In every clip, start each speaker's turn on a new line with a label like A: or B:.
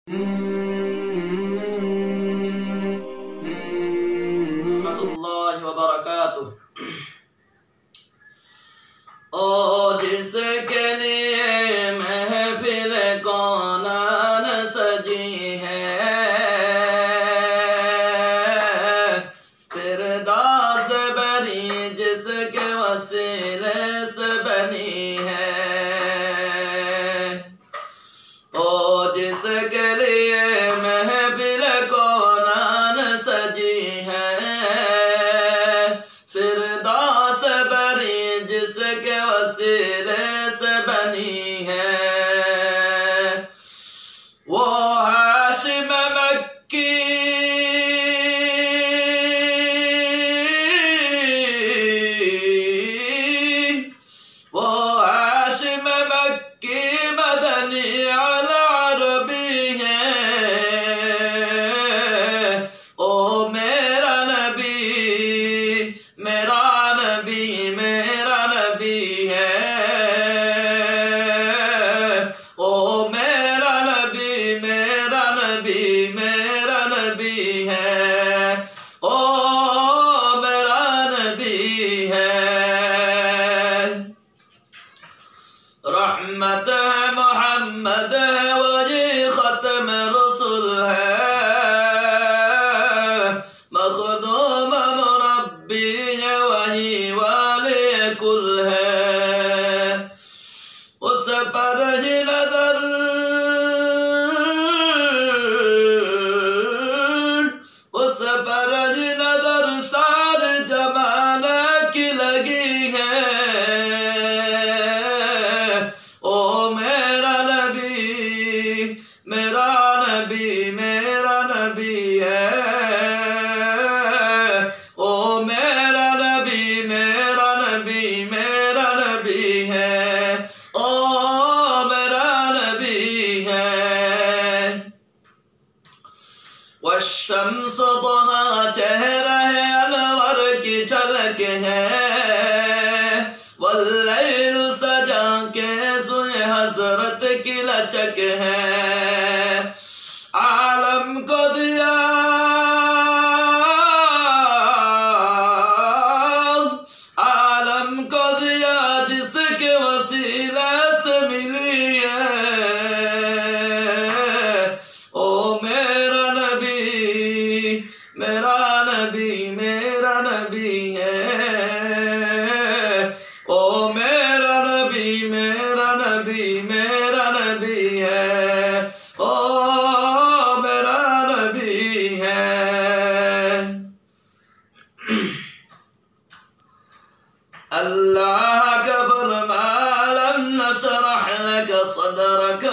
A: रहमतुल्लाहि व बरकातुहू। ओ जिसके लिए महफिल कौनान सजी है, फिरदौस बरी जिसके वसीले से बनी है। ओ जिसके लिए महफिल कौनान सजी है, फिरदौस बरी जिसके वसीले से बनी है। वो हाशिम मक्की मदनी अल अरबी है। ओ मेरा नबी मेरा नबी मेरा नबी है। ओ मेरा नबी मेरा नबी मेरा नबी है। ओ मेरा नबी है। रहमत है मोहम्मद है वही खत्म रसूल है। मखदूम मुरब्बी है वही वाले कुल है। उस पर ही नजर उस पर ही नजर सार जमाना की लगी है। ओ मेरा नबी मेरा नबी मेरा नबी है। ओ मेरा नबी मेरा नबी मेरा नबी है। ओ मेरा नबी है। वश्शम्स दुहा चेहरा है अनवर की झलक है। वल्लैल सजा के सुए हजरत की लचक है। आलम को दिया आलम को दिया जिसके वसीले से मिली है। ओ मेरा नबी मेरा नबी मेरा नबी है। ओ मेरा नबी मेरा नबी मेरा नबी है। ओ मेरा नबी है। अल्लाह का फरमान लम नशरह लक सदरक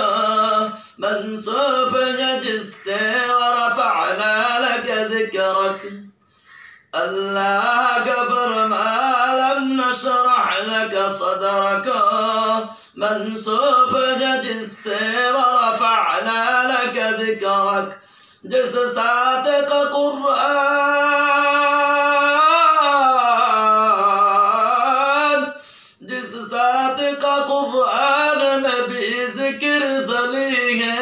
A: मंसूफ है जिससे वरफअना लक ज़िक्रक। अल्लाह का फरमान लम नशरह लक सदरक मंसूफ है जिससे वरफअना लक ज़िक्रक। जिस साथ का कुरान जिस साथ का कुरान में भी जिक्र जली है।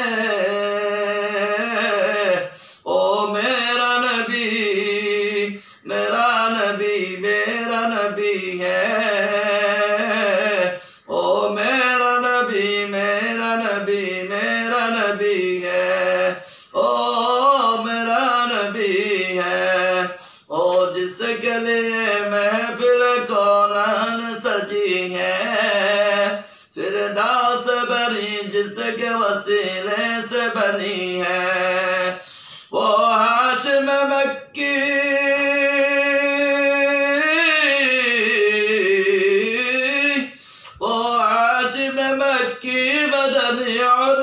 A: ओ मेरा नबी मेरा नबी मेरा नबी है। ओ मेरा नबी मेरा नबी मेरा नबी है। ओ मेरा नबी है। ओ जिसके लिए महफिल कौनान सजी है, फिरदौस बरी जिसके वसीले से बनी है। वो हाशिम मक्की वो हाशिम मक्की मदनी अल